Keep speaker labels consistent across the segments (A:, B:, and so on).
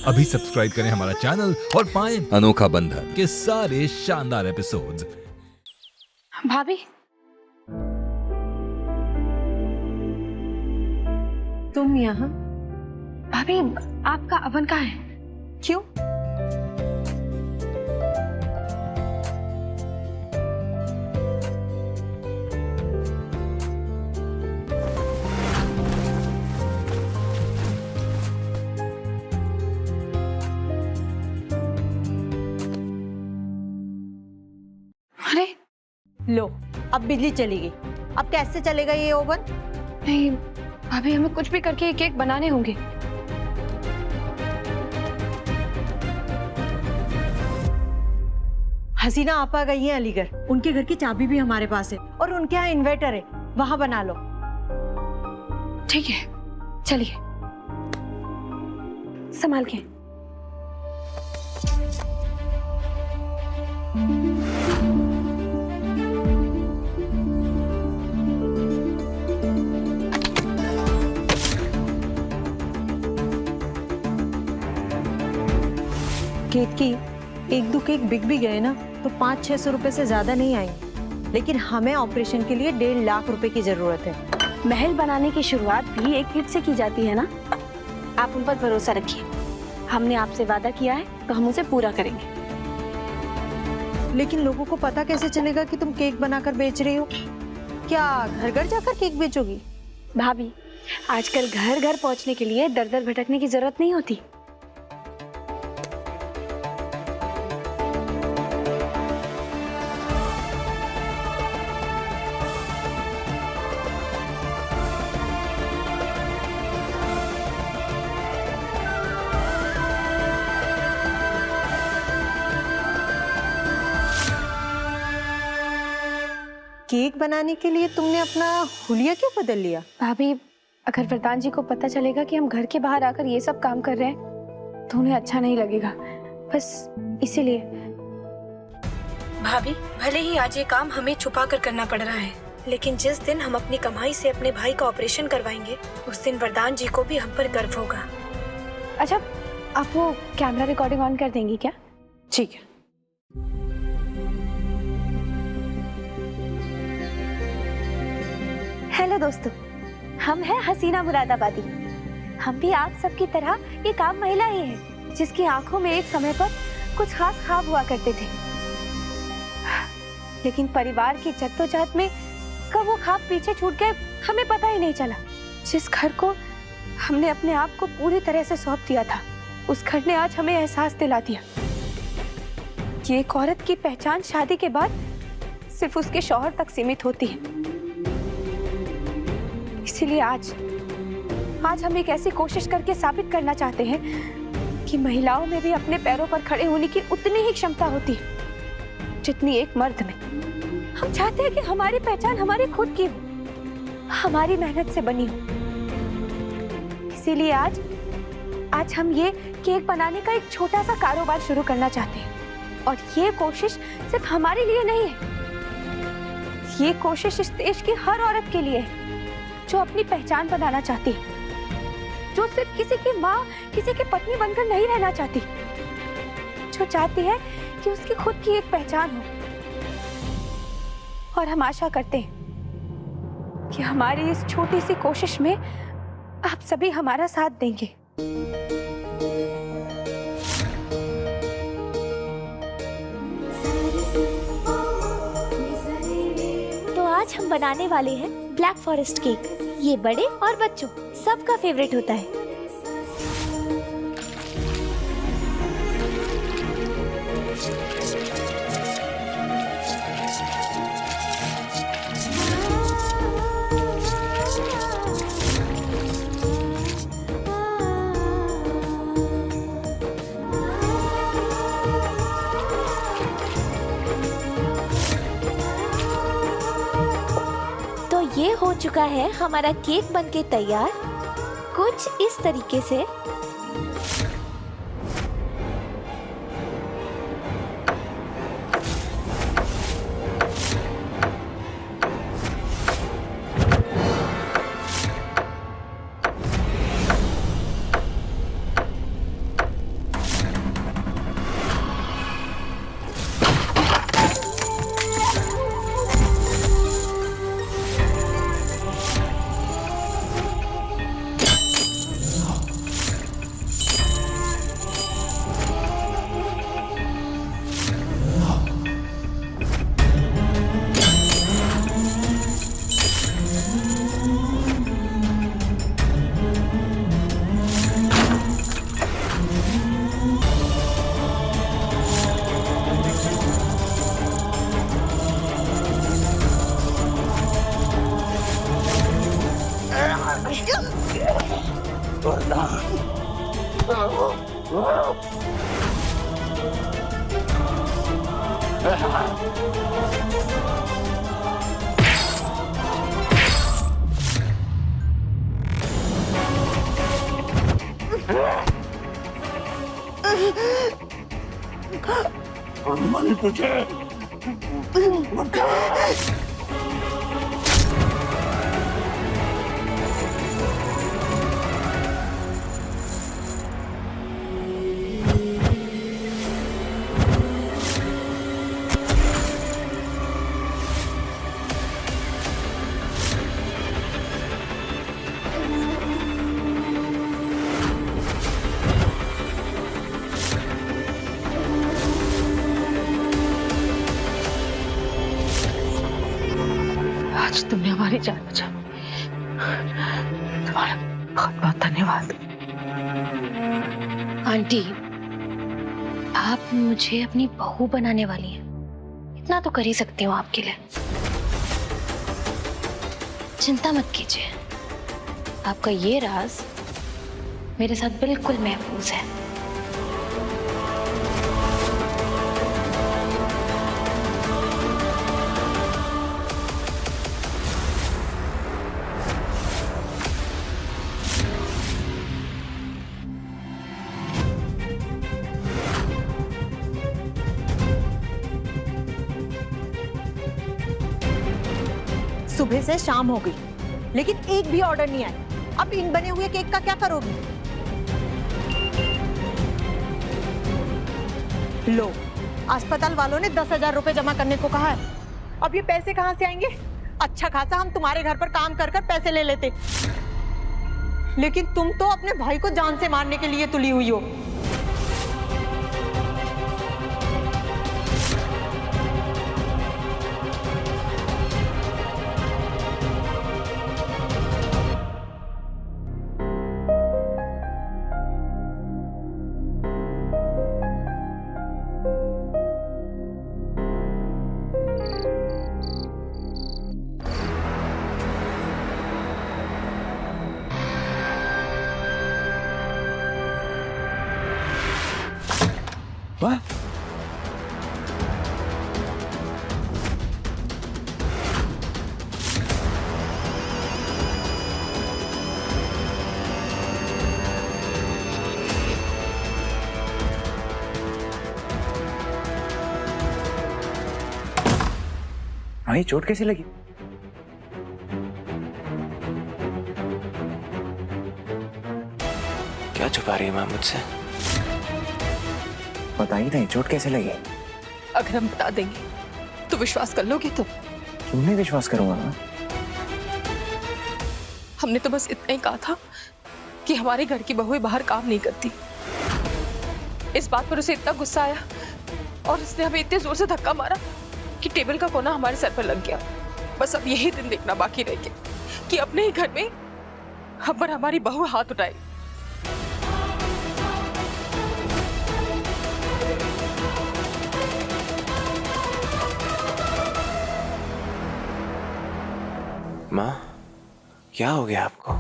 A: अभी सब्सक्राइब करें हमारा चैनल और पाएं अनोखा बंधन के सारे शानदार एपिसोड्स।
B: भाभी,
C: तुम यहाँ?
B: भाभी आपका अवन कहाँ है?
C: क्यों?
B: अरे
C: लो, अब बिजली चली गई। अब कैसे चलेगा ये ओवन?
B: नहीं भाभी, हमें कुछ भी करके ये केक बनाने होंगे।
C: हसीना आपा गई है अलीगढ़। उनके घर की चाबी भी हमारे पास है और उनके यहाँ इन्वर्टर है, वहां बना लो।
B: ठीक है, चलिए संभाल के।
C: केक की एक दो केक बिक भी गए ना तो 500-600 रुपए से ज्यादा नहीं आएंगे, लेकिन हमें ऑपरेशन के लिए 1.5 लाख रुपए की जरूरत है।
B: महल बनाने की शुरुआत भी एक ईंट से की जाती है ना। आप उन पर भरोसा रखिए, हमने आपसे वादा किया है तो हम उसे पूरा करेंगे।
C: लेकिन लोगों को पता कैसे चलेगा कि तुम केक बनाकर बेच रही हो? क्या घर घर जाकर केक बेचोगी?
B: भाभी, आजकल घर घर पहुंचने के लिए दर दर भटकने की जरूरत नहीं होती।
C: केक बनाने के लिए तुमने अपना हुलिया क्यों बदल लिया?
B: भाभी, अगर वरदान जी को पता चलेगा कि हम घर के बाहर आकर ये सब काम कर रहे हैं तो उन्हें अच्छा नहीं लगेगा, बस इसीलिए। भाभी, भले ही आज ये काम हमें छुपा कर करना पड़ रहा है, लेकिन जिस दिन हम अपनी कमाई से अपने भाई का ऑपरेशन करवाएंगे उस दिन वरदान जी को भी हम पर गर्व होगा। अच्छा, आप वो कैमरा रिकॉर्डिंग ऑन कर देंगी क्या?
C: ठीक है।
B: हेलो दोस्तों, हम हैं हसीना मुरादाबादी। हम भी आप सबकी तरह एक आम महिला ही हैं, जिसकी आंखों में एक समय पर कुछ खास ख्वाब हुआ करते थे, लेकिन परिवार की जद्दोजहद में कब वो ख्वाब पीछे छूट गए हमें पता ही नहीं चला। जिस घर को हमने अपने आप को पूरी तरह से सौंप दिया था, उस घर ने आज हमें एहसास दिला दिया कि एक औरत की पहचान शादी के बाद सिर्फ उसके शौहर तक सीमित होती है। इसीलिए आज हम एक ऐसी कोशिश करके साबित करना चाहते हैं कि महिलाओं में भी अपने पैरों पर खड़े होने की उतनी ही क्षमता होती है जितनी एक मर्द में। हम चाहते हैं कि हमारी पहचान हमारी खुद की हो, हमारी मेहनत से बनी हो। इसीलिए आज हम ये केक बनाने का एक छोटा सा कारोबार शुरू करना चाहते हैं, और ये कोशिश सिर्फ हमारे लिए नहीं है, ये कोशिश इस देश की हर औरत के लिए है जो अपनी पहचान बनाना चाहती है, जो सिर्फ किसी की माँ, किसी की पत्नी बनकर नहीं रहना चाहती, जो चाहती है कि उसकी खुद की एक पहचान हो। और हम आशा करते हैं कि हमारी इस छोटी सी कोशिश में आप सभी हमारा साथ देंगे।
D: तो आज हम बनाने वाले हैं ब्लैक फॉरेस्ट केक। ये बड़े और बच्चों सबका फेवरेट होता है। ये हो चुका है हमारा केक बनके तैयार, कुछ इस तरीके से।
E: मनी तुझे
C: आज तुमने हमारी जान बचाई। तुम्हारा बहुत बहुत धन्यवाद।
B: आंटी, आप मुझे अपनी बहू बनाने वाली हैं, इतना तो कर ही सकती हूँ आपके लिए। चिंता मत कीजिए, आपका ये राज मेरे साथ बिल्कुल महफूज है।
C: सुबह से शाम हो गई, लेकिन एक भी ऑर्डर नहीं आया। अब इन बने हुए केक का क्या करोगी? लो, अस्पताल वालों ने 10,000 रुपए जमा करने को कहा है। अब ये पैसे कहाँ से आएंगे? अच्छा खासा हम तुम्हारे घर पर काम कर कर पैसे ले लेते, लेकिन तुम तो अपने भाई को जान से मारने के लिए तुली हुई हो।
E: वाह, भाई चोट कैसे लगी? क्या छुपा रही है मां मुझसे? बताइए नहीं, चोट कैसे लगी?
F: अगर हम बता देंगे तो विश्वास कर लोगे तुम?
E: तुमने विश्वास करूंगा ना?
F: हमने तो बस इतना ही कहा था कि हमारे घर की बहुएं बाहर काम नहीं करती। इस बात पर उसे इतना गुस्सा आया और उसने हमें इतने जोर से धक्का मारा कि टेबल का कोना हमारे सर पर लग गया। बस अब यही दिन देखना बाकी रह गया कि अपने ही घर में हम पर हमारी बहू हाथ उठाए।
E: माँ, क्या हो गया आपको?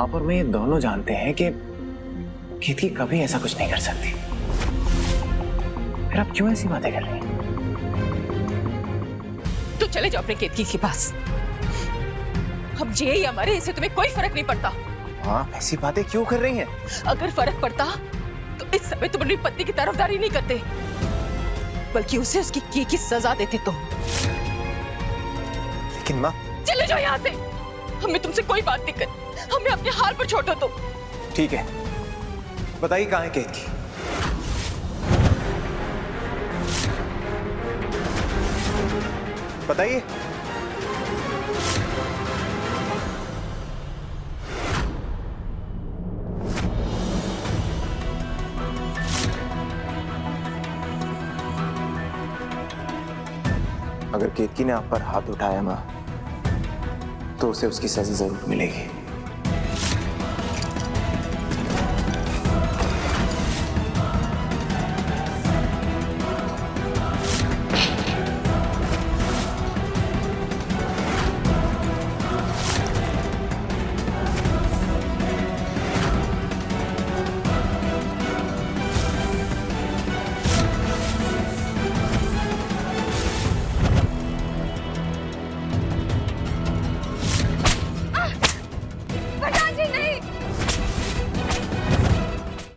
E: आप और मैं ये दोनों जानते हैं कि केतकी कभी ऐसा कुछ नहीं कर सकती। फिर आप क्यों ऐसी बातें कर रही हैं?
F: तो चले जाओ अपने केतकी के पास। हम जिए या मरे, इससे तुम्हें कोई फर्क नहीं पड़ता।
E: माँ, ऐसी बातें क्यों कर रही हैं?
F: अगर फर्क पड़ता तो इस समय तुम अपनी पत्नी की तरफदारी नहीं करते, बल्कि उसे उसकी की सजा देते तुम।
E: लेकिन माँ,
F: चले जाओ यहाँ से। हमें तुमसे कोई बात नहीं करनी, हमें अपने हाल पर छोड़ो तुम।
E: ठीक है, बताइए कहाँ है केतकी? बताइए। अगर केतकी ने आप पर हाथ उठाया माँ, तो उसे उसकी सजा जरूर मिलेगी।